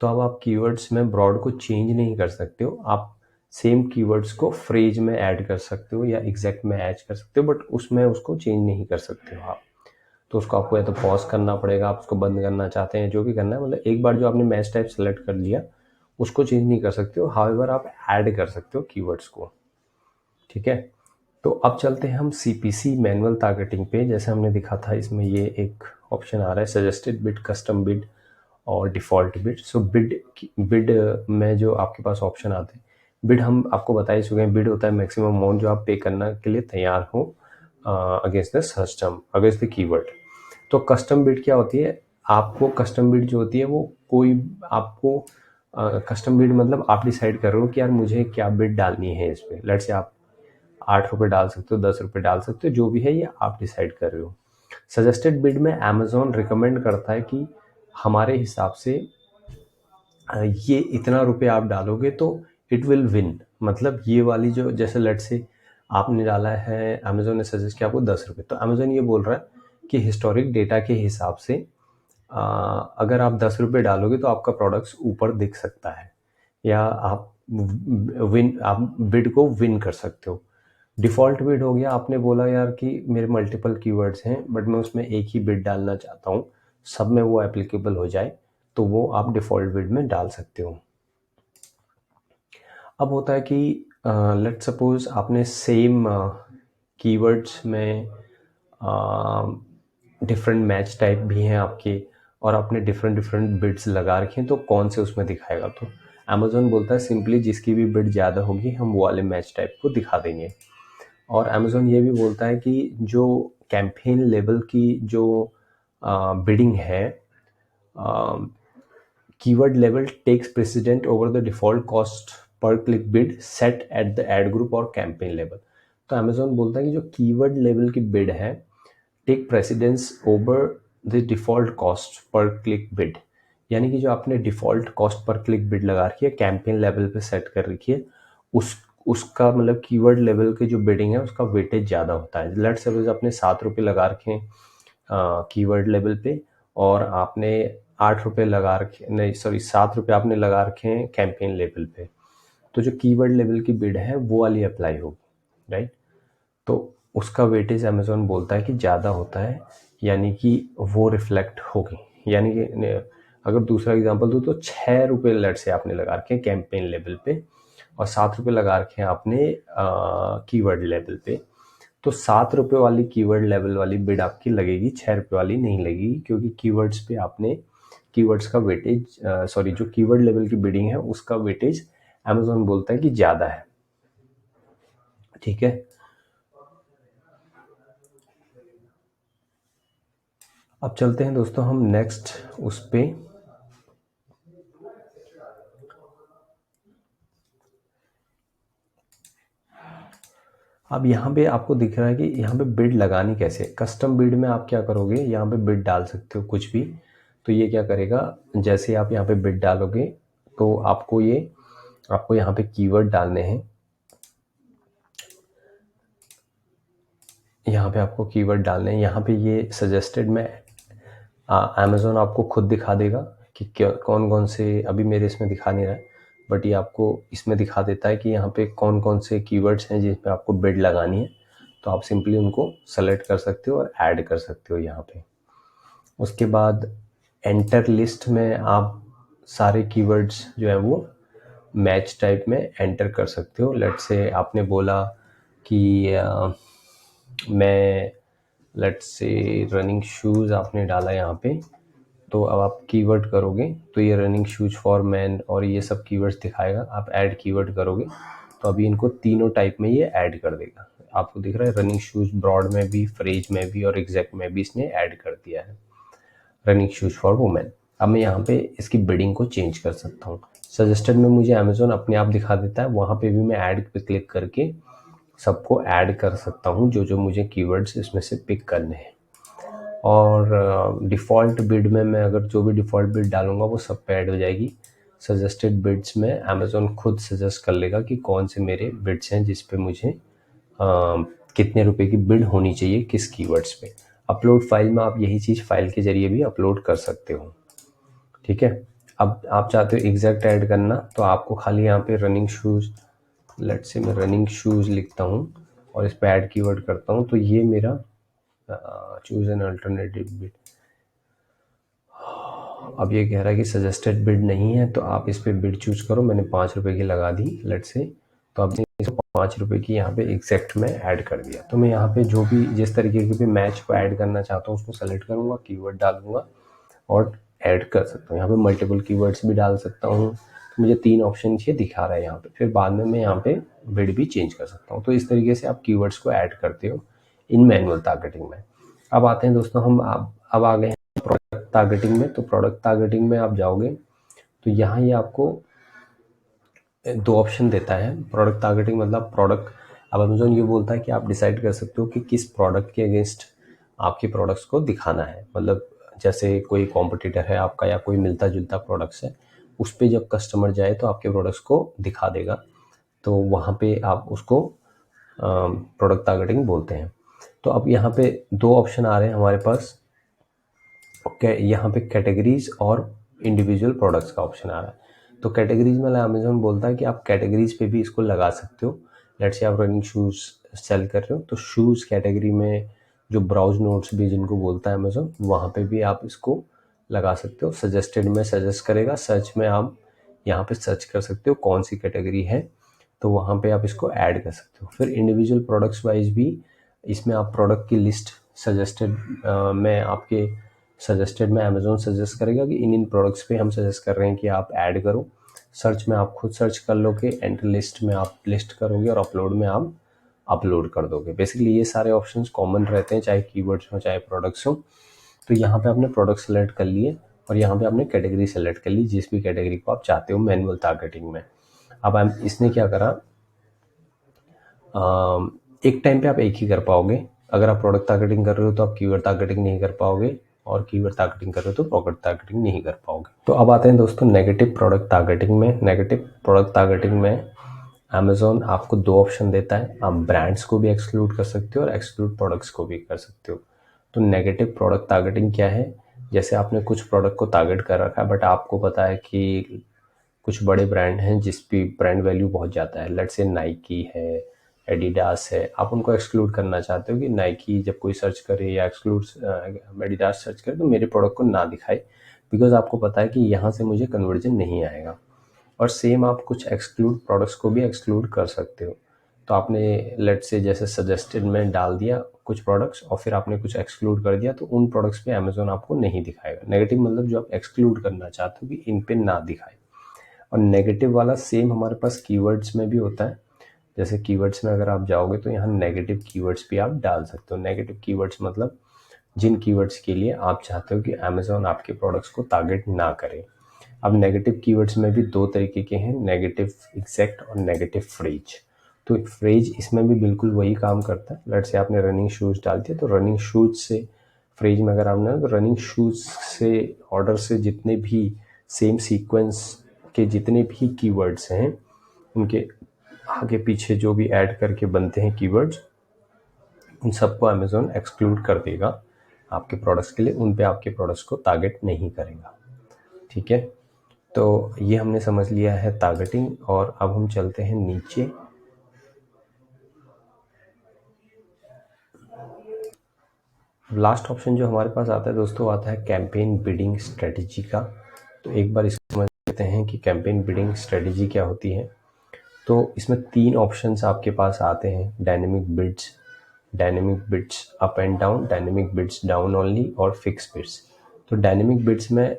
तो अब आप कीवर्ड्स में ब्रॉड को चेंज नहीं कर सकते हो। आप सेम कीवर्ड्स को फ्रेज में ऐड कर सकते हो या एग्जैक्ट में ऐड कर सकते हो, बट उसमें उसको चेंज नहीं कर सकते हो आप। तो उसको आपको या तो पॉज करना पड़ेगा, आप उसको बंद करना चाहते हैं, जो भी करना है, मतलब एक बार जो आपने मैच टाइप सेलेक्ट कर लिया उसको चेंज नहीं कर सकते हो। हाउएवर आप ऐड कर सकते हो कीवर्ड्स को, ठीक है। तो अब चलते हैं हम सीपीसी मैनुअल टारगेटिंग पे। जैसे हमने दिखा था, इसमें ये एक ऑप्शन आ रहा है सजेस्टेड बिड, कस्टम बिड और डिफ़ॉल्ट बिड। सो बिड में जो आपके पास ऑप्शन आते हैं, बिड हम आपको बता ही चुके हैं। बिड होता है मैक्सिमम अमाउंट जो आप पे करने के लिए तैयार हो against the system, against the keyword. तो कस्टम बिड क्या होती है? आपको कस्टम बिड जो होती है वो कोई आपको कस्टम बिड मतलब आप डिसाइड कर रहे हो कि यार मुझे क्या बिड डालनी है इस पर। लेट्स से आप 8 रुपये डाल सकते हो, 10 रुपये डाल सकते हो, जो भी है ये आप डिसाइड कर रहे हो। सजेस्टेड बिड में अमेजोन रिकमेंड करता है कि हमारे हिसाब से ये इतना रुपये आप डालोगे तो इट विल विन। मतलब ये वाली जो, जैसे लेट से आपने डाला है, अमेजोन ने सजेस्ट किया आपको 10 रुपये, तो अमेजोन ये बोल रहा है कि हिस्टोरिक डेटा के हिसाब से अगर आप 10 रुपये डालोगे तो आपका प्रोडक्ट्स ऊपर दिख सकता है, या आप बिड को विन कर सकते हो। डिफ़ॉल्ट बिड हो गया, आपने बोला यार कि मेरे मल्टीपल कीवर्ड्स हैं बट मैं उसमें एक ही बिड डालना चाहता हूँ, सब में वो एप्लीकेबल हो जाए, तो वो आप डिफ़ॉल्ट बिड में डाल सकते हो। अब होता है कि लेट सपोज आपने सेम कीवर्ड्स में डिफरेंट मैच टाइप भी हैं आपके, और आपने डिफरेंट डिफरेंट बिड्स लगा रखे हैं, तो कौन से उसमें दिखाएगा? तो अमेजोन बोलता है सिंपली जिसकी भी बिड ज़्यादा होगी हम वो वाले मैच टाइप को दिखा देंगे। और अमेजोन ये भी बोलता है कि जो कैंपेन लेवल की जो बिडिंग है, keyword level takes precedent over the default cost per click bid set at the ad group और कैंपेन लेवल। तो अमेजोन बोलता है कि जो कीवर्ड लेवल की बिड है take precedence over the default cost per click bid, यानी कि जो आपने default cost per click bid लगा रखी है, कैंपेन लेवल पे सेट कर रखी है, उसका मतलब कीवर्ड लेवल की जो बिडिंग है उसका वेटेज ज़्यादा होता है। लेट्स सपोज आपने 7 रुपये लगा रखे हैं कीवर्ड लेवल पे, और आपने 8 रुपये लगा रखे, नहीं सॉरी 7 रुपये आपने लगा रखे हैं कैंपेन लेवल पे, तो जो कीवर्ड लेवल की बिड है वो वाली अप्लाई होगी, राइट। तो उसका वेटेज अमेजोन बोलता है कि ज़्यादा होता है, यानी कि वो रिफ्लेक्ट होगी। यानी कि अगर दूसरा एग्जांपल दूँ तो 6 रुपये लेट से आपने लगा रखे हैं कैंपेन लेवल पे, और 7 रुपये लगा रखे हैं आपने कीवर्ड लेवल पे, तो 7 रुपये वाली कीवर्ड लेवल वाली बिड आपकी लगेगी, 6 रुपये वाली नहीं लगेगी, क्योंकि कीवर्ड्स पे आपने कीवर्ड्स का वेटेज सॉरी जो कीवर्ड लेवल की बिडिंग है उसका वेटेज अमेजोन बोलता है कि ज़्यादा है, ठीक है। अब चलते हैं दोस्तों हम नेक्स्ट उस पे। अब यहाँ पे आपको दिख रहा है कि यहाँ पे बिड लगानी कैसे। कस्टम बिड में आप क्या करोगे, यहाँ पे बिड डाल सकते हो कुछ भी। तो ये क्या करेगा, जैसे आप यहाँ पे बिड डालोगे तो आपको यहाँ पे कीवर्ड डालने हैं। यहाँ पे आपको कीवर्ड डालने हैं, यहाँ पे ये सजेस्टेड में अमेजोन आपको खुद दिखा देगा कि कौन कौन से, अभी मेरे इसमें दिखा नहीं रहा है बट ये आपको इसमें दिखा देता है कि यहाँ पे कौन कौन से कीवर्ड्स हैं जिस पे आपको बिड लगानी है। तो आप सिंपली उनको सेलेक्ट कर सकते हो और ऐड कर सकते हो यहाँ पे। उसके बाद एंटर लिस्ट में आप सारे कीवर्ड्स जो है वो मैच टाइप में एंटर कर सकते हो। लेट्स से आपने बोला कि मैं लेट्स से रनिंग शूज़ आपने डाला यहाँ पे, तो अब आप कीवर्ड करोगे तो ये रनिंग शूज फॉर मैन और ये सब कीवर्ड्स दिखाएगा। आप ऐड कीवर्ड करोगे तो अभी इनको तीनों टाइप में ये ऐड कर देगा। आपको दिख रहा है रनिंग शूज ब्रॉड में भी, फ्रेज में भी और एग्जैक्ट में भी इसने ऐड कर दिया है रनिंग शूज फॉर वुमेन। अब मैं यहाँ पे इसकी बिडिंग को चेंज कर सकता हूँ। सजेस्टेड में मुझे अमेजोन अपने आप दिखा देता है, वहाँ पे भी मैं ऐड पे क्लिक करके सबको ऐड कर सकता हूँ जो जो मुझे कीवर्ड्स इसमें से पिक करने हैं। और डिफ़ॉल्ट बिड में मैं अगर जो भी डिफ़ॉल्ट बिड डालूंगा वो सब पे ऐड हो जाएगी। सजेस्टेड बिड्स में अमेजोन खुद सजेस्ट कर लेगा कि कौन से मेरे बिड्स हैं जिस पे मुझे कितने रुपए की बिड होनी चाहिए किस कीवर्ड्स पे। अपलोड फाइल में आप यही चीज़ फाइल के ज़रिए भी अपलोड कर सकते हो। ठीक है। अब आप चाहते हो एग्जैक्ट ऐड करना, तो आपको खाली यहाँ पे रनिंग शूज़, लेट्स से मैं रनिंग शूज़ लिखता हूँ और इस पे ऐड कीवर्ड करता हूँ, तो ये मेरा चूज एन अल्टरनेटिव बिड। अब ये कह रहा है कि सजेस्टेड बिड नहीं है, तो आप इस पे बिड चूज करो। मैंने 5 रुपए की लगा दी लेट्स से, तो आपने इसको 5 रुपए की यहाँ पे एग्जैक्ट में ऐड कर दिया। तो मैं यहाँ पे जो भी जिस तरीके के भी मैच को ऐड करना चाहता हूँ उसको सेलेक्ट करूँगा, कीवर्ड डालूंगा और ऐड कर सकता हूँ। यहाँ पे मल्टीपल कीवर्ड्स भी डाल सकता हूँ। तो मुझे 3 ऑप्शन ये दिखा रहा है यहाँ पे। फिर बाद में मैं यहाँ पे बिड भी चेंज कर सकता हूँ। तो इस तरीके से आप कीवर्ड्स को ऐड करते हो इन मैनुअल टारगेटिंग में। अब आते हैं दोस्तों, हम अब आ गए हैं प्रोडक्ट टारगेटिंग में। तो प्रोडक्ट टारगेटिंग में आप जाओगे तो यहाँ ये आपको 2 ऑप्शन देता है। प्रोडक्ट टारगेटिंग मतलब प्रोडक्ट, अब अमेजोन ये बोलता है कि आप डिसाइड कर सकते हो कि किस प्रोडक्ट के अगेंस्ट आपके प्रोडक्ट्स को दिखाना है। मतलब जैसे कोई कॉम्पिटिटर है आपका या कोई मिलता जुलता प्रोडक्ट्स है, उस पर जब कस्टमर जाए तो आपके प्रोडक्ट्स को दिखा देगा। तो वहाँ पे आप उसको प्रोडक्ट टारगेटिंग बोलते हैं। तो अब यहाँ पे 2 ऑप्शन आ रहे हैं हमारे पास। यहाँ पे कैटेगरीज और इंडिविजुअल प्रोडक्ट्स का ऑप्शन आ रहा है। तो कैटेगरीज में अमेजोन बोलता है कि आप कैटेगरीज पे भी इसको लगा सकते हो। लेट्स से आप रनिंग शूज़ सेल कर रहे हो, तो शूज़ कैटेगरी में जो ब्राउज नोट्स भी जिनको बोलता है अमेजोन, वहाँ पे भी आप इसको लगा सकते हो। सजेस्टेड में सजेस्ट करेगा, सर्च में आप यहाँ पे सर्च कर सकते हो कौन सी कैटेगरी है, तो वहाँ पे आप इसको ऐड कर सकते हो। फिर इंडिविजुअल प्रोडक्ट्स वाइज भी इसमें आप प्रोडक्ट की लिस्ट सजेस्टेड में आपके सजेस्टेड में अमेजोन सजेस्ट करेगा कि इन प्रोडक्ट्स पे हम सजेस्ट कर रहे हैं कि आप ऐड करो। सर्च में आप खुद सर्च कर लोगे, एंटर लिस्ट में आप लिस्ट करोगे और अपलोड में आप अपलोड कर दोगे। बेसिकली ये सारे ऑप्शंस कॉमन रहते हैं, चाहे कीवर्ड्स हो चाहे प्रोडक्ट्स हो। तो यहाँ पे आपने प्रोडक्ट सेलेक्ट कर लिए और यहाँ पे आपने कैटेगरी सेलेक्ट कर ली, जिस भी कैटेगरी को आप चाहते हो मैनुअल टारगेटिंग में। अब इसने क्या करा, एक टाइम पे आप एक ही कर पाओगे। अगर आप प्रोडक्ट टारगेटिंग कर रहे हो तो आप कीवर्ड टारगेटिंग नहीं कर पाओगे, और कीवर्ड टारगेटिंग कर रहे हो तो प्रोडक्ट टारगेटिंग नहीं कर पाओगे। तो अब आते हैं दोस्तों नेगेटिव प्रोडक्ट टारगेटिंग में। नेगेटिव प्रोडक्ट टारगेटिंग में अमेजोन आपको 2 ऑप्शन देता है। आप ब्रांड्स को भी एक्सक्लूड कर सकते हो और एक्सक्लूड प्रोडक्ट्स को भी कर सकते हो। तो नेगेटिव प्रोडक्ट टारगेटिंग क्या है, जैसे आपने कुछ प्रोडक्ट को टारगेट कर रखा है बट आपको पता है कि कुछ बड़े ब्रांड हैं जिस पे ब्रांड वैल्यू बहुत ज़्यादा है। लेट्स से नाइकी है, एडिडास है, आप उनको एक्सक्लूड करना चाहते हो कि नाइकी जब कोई सर्च करे या एक्सक्लूड एडिडास सर्च करे तो मेरे प्रोडक्ट को ना दिखाए, बिकॉज आपको पता है कि यहाँ से मुझे कन्वर्जन नहीं आएगा। और सेम आप कुछ एक्सक्लूड प्रोडक्ट्स को भी एक्सक्लूड कर सकते हो। तो आपने लेट्स से जैसे सजेस्टेड में डाल दिया कुछ प्रोडक्ट्स और फिर आपने कुछ एक्सक्लूड कर दिया, तो उन प्रोडक्ट्स पे अमेजोन आपको नहीं दिखाएगा। नेगेटिव मतलब जो आप एक्सक्लूड करना चाहते हो कि इन पे ना दिखाए। और नेगेटिव वाला सेम हमारे पास कीवर्ड्स में भी होता है। जैसे कीवर्ड्स में अगर आप जाओगे तो यहाँ नेगेटिव कीवर्ड्स भी आप डाल सकते हो। नेगेटिव कीवर्ड्स मतलब जिन कीवर्ड्स के लिए आप चाहते हो कि अमेजोन आपके प्रोडक्ट्स को टारगेट ना करे। अब नेगेटिव कीवर्ड्स में भी 2 तरीके के हैं, नेगेटिव एग्जैक्ट और नेगेटिव फ्रेज। तो फ्रेज इसमें भी बिल्कुल वही काम करता है। लेट्स से आपने रनिंग शूज़ डाल दिया, तो रनिंग शूज़ से फ्रेज में अगर आपने तो रनिंग शूज़ से ऑर्डर से जितने भी सेम सीक्वेंस के जितने भी कीवर्ड्स हैं, उनके आगे पीछे जो भी ऐड करके बनते हैं कीवर्ड्स, उन सबको अमेजोन एक्सक्लूड कर देगा आपके प्रोडक्ट्स के लिए। उन पे आपके प्रोडक्ट्स को टारगेट नहीं करेगा। ठीक है, तो ये हमने समझ लिया है टारगेटिंग। और अब हम चलते हैं नीचे। लास्ट ऑप्शन जो हमारे पास आता है दोस्तों, आता है कैंपेन बिडिंग स्ट्रेटेजी का। तो एक बार इसको समझ लेते हैं कि कैंपेन बिडिंग स्ट्रेटेजी क्या होती है। तो इसमें 3 ऑप्शंस आपके पास आते हैं, dynamic bids up and down, dynamic bids down only और फिक्स बिड्स। तो डायनेमिक बिड्स में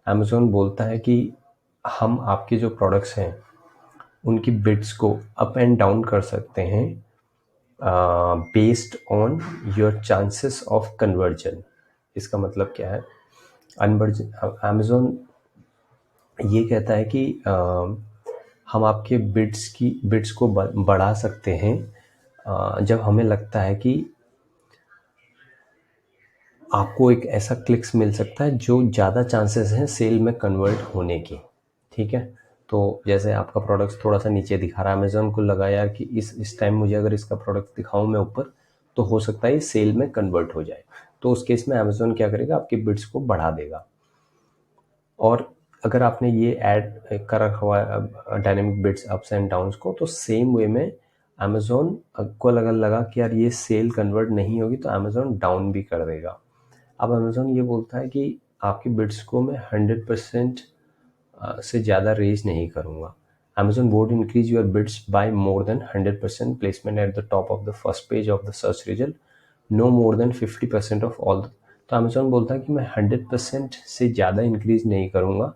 अमेजोन बोलता है कि हम आपके जो प्रोडक्ट्स हैं उनकी बिड्स को अप एंड डाउन कर सकते हैं based on your chances of conversion. इसका मतलब क्या है, अमेजोन ये कहता है कि हम आपके बिड्स को बढ़ा सकते हैं जब हमें लगता है कि आपको एक ऐसा क्लिक्स मिल सकता है जो ज़्यादा चांसेस हैं सेल में कन्वर्ट होने के। ठीक है, तो जैसे आपका प्रोडक्ट थोड़ा सा नीचे दिखा रहा है, अमेजोन को लगा यार कि इस टाइम मुझे अगर इसका प्रोडक्ट दिखाऊं मैं ऊपर, तो हो सकता है ये सेल में कन्वर्ट हो जाए। तो उस केस में अमेजोन क्या करेगा, आपके बिड्स को बढ़ा देगा। और अगर आपने ये ऐड कर रखा हुआ है dynamic bids ups and downs को, तो सेम वे में अमेजोन को अगर लगा कि यार ये सेल कन्वर्ट नहीं होगी तो अमेजोन डाउन भी कर देगा। अब अमेजोन ये बोलता है कि आपकी बिड्स को मैं 100% से ज़्यादा रेज नहीं करूँगा। Amazon won't increase your bids by more than 100% placement at the top of the first page of the search result, no more than 50% of all. तो अमेजोन बोलता है कि मैं 100% से ज़्यादा इंक्रीज नहीं करूँगा।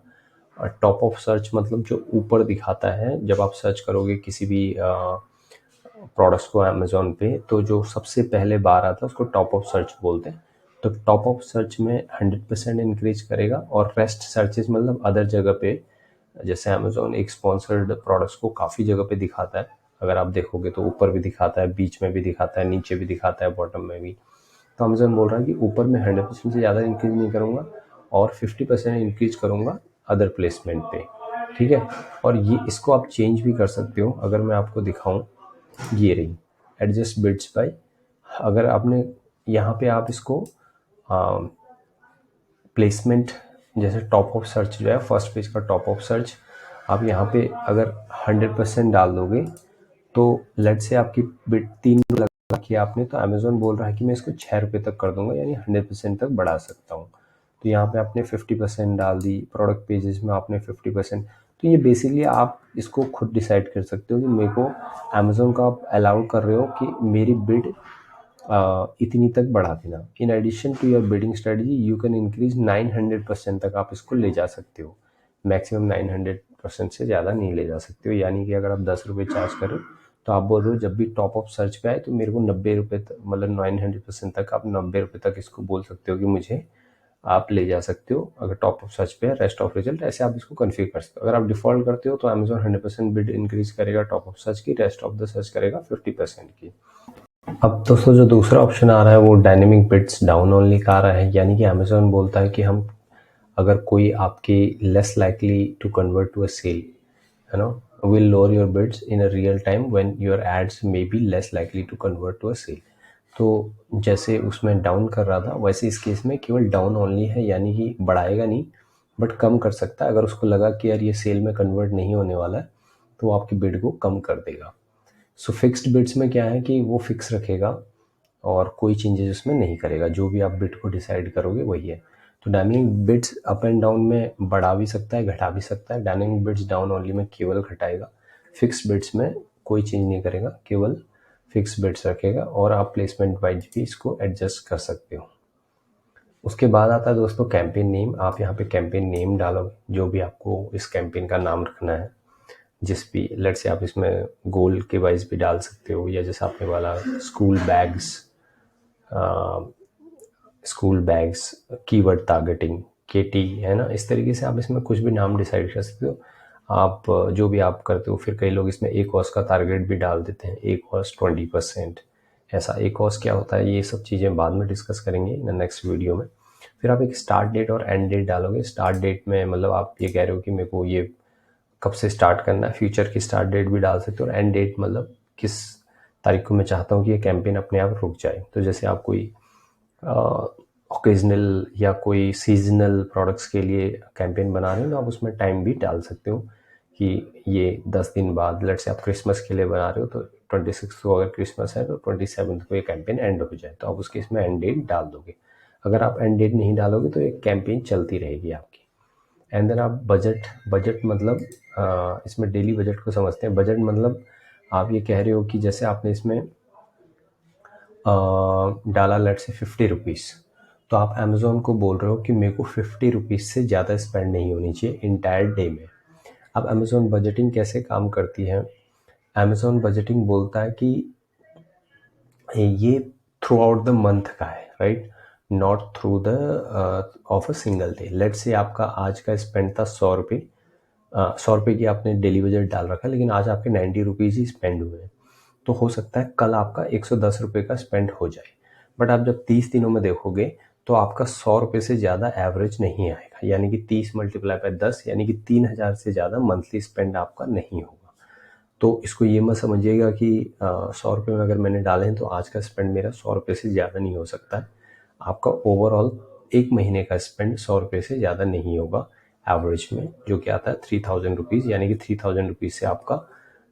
टॉप ऑफ सर्च मतलब जो ऊपर दिखाता है जब आप सर्च करोगे किसी भी प्रोडक्ट्स को अमेजोन पे, तो जो सबसे पहले बार आता है उसको टॉप ऑफ सर्च बोलते हैं। तो टॉप ऑफ सर्च में 100% इंक्रीज करेगा, और रेस्ट सर्चेस मतलब अदर जगह पे, जैसे अमेजोन एक स्पॉन्सर्ड प्रोडक्ट्स को काफ़ी जगह पे दिखाता है, अगर आप देखोगे तो ऊपर भी दिखाता है, बीच में भी दिखाता है, नीचे भी दिखाता है, बॉटम में भी। तो अमेजोन बोल रहा है कि ऊपर मैं 100% से ज़्यादा इंक्रीज नहीं करूँगा और 50% इंक्रीज करूँगा अदर प्लेसमेंट पे, ठीक है। और ये इसको आप चेंज भी कर सकते हो। अगर मैं आपको दिखाऊं, ये रही एडजस्ट बिड्स बाय, अगर आपने यहाँ पे आप इसको प्लेसमेंट, जैसे टॉप ऑफ सर्च जो है फर्स्ट पेज का टॉप ऑफ सर्च, आप यहाँ पे अगर 100% डाल दोगे तो लेट से आपकी बिड 3 लगा किया आपने, तो अमेजोन बोल रहा है कि मैं इसको 6 रुपये तक कर दूंगा, यानी 100% तक बढ़ा सकता हूँ। तो यहाँ पे आपने 50% डाल दी, प्रोडक्ट पेजेस में आपने 50%। तो ये बेसिकली आप इसको खुद डिसाइड कर सकते हो कि मेरे को अमेजोन का आप अलाउ कर रहे हो कि मेरी बिड इतनी तक बढ़ा देना। In addition to your bidding strategy you can increase 900% तक आप इसको ले जा सकते हो। मैक्सिमम 900% से ज़्यादा नहीं ले जा सकते हो। यानी कि अगर आप 10 रुपये चार्ज करो तो आप बोल रहे हो जब भी टॉप ऑफ सर्च पे आए तो मेरे को 90 रुपये तक, मतलब 900% तक आप 90 रुपये तक इसको बोल सकते हो कि मुझे आप ले जा सकते हो। अगर टॉप ऑफ सर्च पे है, रेस्ट ऑफ रिजल्ट, ऐसे आप इसको कन्फिगर कर सकते हो। अगर आप डिफॉल्ट करते हो तो अमेजोन 100% बिड इंक्रीज करेगा टॉप ऑफ सर्च की, रेस्ट ऑफ द सर्च करेगा 50% की। अब दोस्तों जो दूसरा ऑप्शन आ रहा है वो डायनेमिक बिड्स डाउन ओनली का आ रहा है। यानी कि अमेजोन बोलता है कि हम अगर कोई आपकी less likely to convert to a sale, है ना, will lower your bids in a real time when your ads may be less likely to convert to a sale. तो जैसे उसमें डाउन कर रहा था, वैसे इस केस में केवल डाउन ओनली है, यानी कि बढ़ाएगा नहीं बट कम कर सकता है। अगर उसको लगा कि यार ये सेल में कन्वर्ट नहीं होने वाला है तो वो आपकी बिड को कम कर देगा। सो फिक्स्ड बिड्स में क्या है कि वो फिक्स रखेगा और कोई चेंजेस उसमें नहीं करेगा, जो भी आप बिड को डिसाइड करोगे वही है। तो dynamic bids up and down में बढ़ा भी सकता है, घटा भी सकता है। डायनेमिक बिड्स डाउन ओनली में केवल घटाएगा, फिक्स्ड बिड्स में कोई चेंज नहीं करेगा, केवल फिक्स बिड्स रखेगा, और आप प्लेसमेंट वाइज भी इसको एडजस्ट कर सकते हो। उसके बाद आता है दोस्तों कैंपेन नेम। आप यहाँ पे कैंपेन नेम डालोगे, जो भी आपको इस कैंपेन का नाम रखना है, जिस भी लेट से आप इसमें गोल के वाइज भी डाल सकते हो, या जैसे आपने वाला स्कूल बैग्स कीवर्ड टारगेटिंग केटी, है ना, इस तरीके से आप इसमें कुछ भी नाम डिसाइड कर सकते हो। आप जो भी आप करते हो, फिर कई लोग इसमें ए कॉस्ट का टारगेट भी डाल देते हैं, ए कॉस्ट 20%। ऐसा ए कॉस्ट क्या होता है, ये सब चीज़ें बाद में डिस्कस करेंगे इन नेक्स्ट वीडियो में। फिर आप एक स्टार्ट डेट और एंड डेट डालोगे। स्टार्ट डेट में मतलब आप ये कह रहे हो कि मेरे को ये कब से स्टार्ट करना है, फ्यूचर की स्टार्ट डेट भी डाल सकते हो। और एंड डेट मतलब किस तारीख को मैं चाहता हूँ कि ये कैंपेन अपने आप रुक जाए। तो जैसे आप कोई ओकेजनल या कोई सीजनल प्रोडक्ट्स के लिए कैंपेन बना रहे हो तो आप उसमें टाइम भी डाल सकते हो कि ये 10 दिन बाद, लेट से आप क्रिसमस के लिए बना रहे हो तो 26 को अगर क्रिसमस है तो 27 को ये कैंपेन एंड हो जाए, तो आप उसके इसमें एंड डेट डाल दोगे। अगर आप एंड डेट नहीं डालोगे तो एक कैंपेन चलती रहेगी आपकी। एंड देन आप बजट मतलब इसमें डेली बजट को समझते हैं। बजट मतलब आप ये कह रहे हो कि जैसे आपने इसमें डाला लेट से 50 रुपीज़, तो आप अमेज़ोन को बोल रहे हो कि मेरे को 50 रुपीज़ से ज़्यादा स्पेंड नहीं होनी चाहिए इंटायर डे में। अब अमेज़ोन बजटिंग कैसे काम करती है, अमेज़ोन बजटिंग बोलता है कि ये थ्रू आउट द मंथ का है, right, not through the of a single day. Late से आपका आज का स्पेंड था 100 रुपये, 100 रुपये की आपने डेली बजट डाल रखा है, लेकिन आज आपके 90 रुपीज़ ही स्पेंड हुए हैं। तो हो सकता है कल आपका 110 रुपये का स्पेंड हो जाए, बट आप जब 30 दिनों में देखोगे तो आपका 100 रुपये से ज़्यादा एवरेज नहीं आएगा। यानी कि 30 मल्टीप्लाई बाय 10 यानी कि 3,000 से ज़्यादा मंथली स्पेंड आपका नहीं होगा। तो इसको ये मत समझिएगा कि 100 रुपये में अगर मैंने डाले हैं तो आज का स्पेंड मेरा 100 रुपये से ज़्यादा नहीं हो सकता है। आपका ओवरऑल एक महीने का स्पेंड 100 रुपये से ज़्यादा नहीं होगा एवरेज में, जो कि आता है 3000 रुपीज़, यानी कि 3000 रुपीज़ से आपका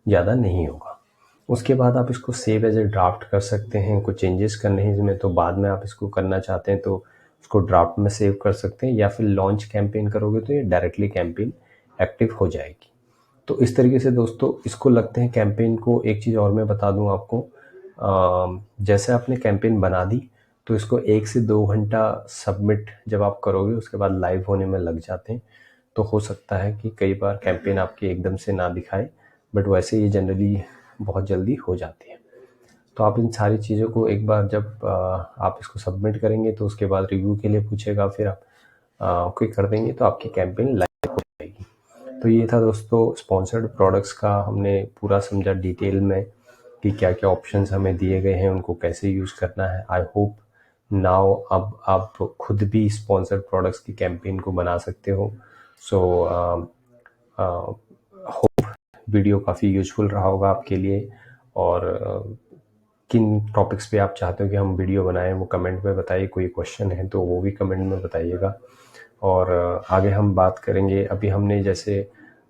ज़्यादा नहीं होगा। उसके बाद आप इसको सेव एज ए ड्राफ्ट कर सकते हैं। कुछ चेंजेस करने हैं इसमें तो बाद में आप इसको करना चाहते हैं तो उसको ड्राफ्ट में सेव कर सकते हैं, या फिर लॉन्च कैंपेन करोगे तो ये डायरेक्टली कैंपेन एक्टिव हो जाएगी। तो इस तरीके से दोस्तों इसको लगते हैं कैंपेन को। एक चीज़ और मैं बता दूं आपको, जैसे आपने कैंपेन बना दी तो इसको 1 से 2 घंटा सबमिट जब आप करोगे उसके बाद लाइव होने में लग जाते हैं। तो हो सकता है कि कई बार कैंपेन आपकी एकदम से ना दिखाए, बट वैसे ये जनरली बहुत जल्दी हो जाती है। तो आप इन सारी चीज़ों को एक बार जब आप इसको सबमिट करेंगे तो उसके बाद रिव्यू के लिए पूछेगा, फिर आप क्लिक कर देंगे तो आपकी कैंपेन लाइव हो जाएगी। तो ये था दोस्तों स्पॉन्सर्ड प्रोडक्ट्स का, हमने पूरा समझा डिटेल में कि क्या क्या ऑप्शंस हमें दिए गए हैं, उनको कैसे यूज़ करना है। आई होप नाउ अब आप खुद भी स्पॉन्सर्ड प्रोडक्ट्स की कैंपेन को बना सकते हो। सो होप वीडियो काफ़ी यूजफुल रहा होगा आपके लिए। और किन टॉपिक्स पे आप चाहते हो कि हम वीडियो बनाएं वो कमेंट में बताइए। कोई क्वेश्चन है तो वो भी कमेंट में बताइएगा। और आगे हम बात करेंगे। अभी हमने जैसे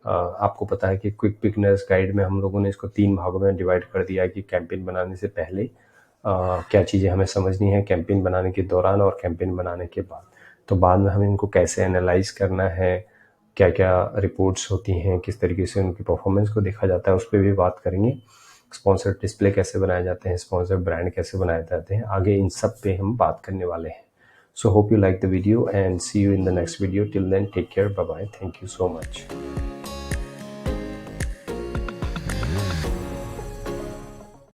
आपको पता है कि क्विक बिगिनर्स गाइड में हम लोगों ने इसको 3 भागों में डिवाइड कर दिया है कि कैंपेन बनाने से पहले क्या चीज़ें हमें समझनी है, कैंपेन बनाने के दौरान और कैंपेन बनाने के बाद। तो बाद में हमें इनको कैसे एनालाइज करना है, क्या क्या रिपोर्ट्स होती हैं, किस तरीके से उनकी परफॉर्मेंस को देखा जाता है, उस पर भी बात करेंगे। स्पॉन्सर डिस्प्ले कैसे बनाए जाते हैं, स्पॉन्सर ब्रांड कैसे बनाए जाते हैं, आगे इन सब पे हम बात करने वाले हैं। So hope you like the video and see you in the next video. Till then, take care. Bye bye. Thank you so much.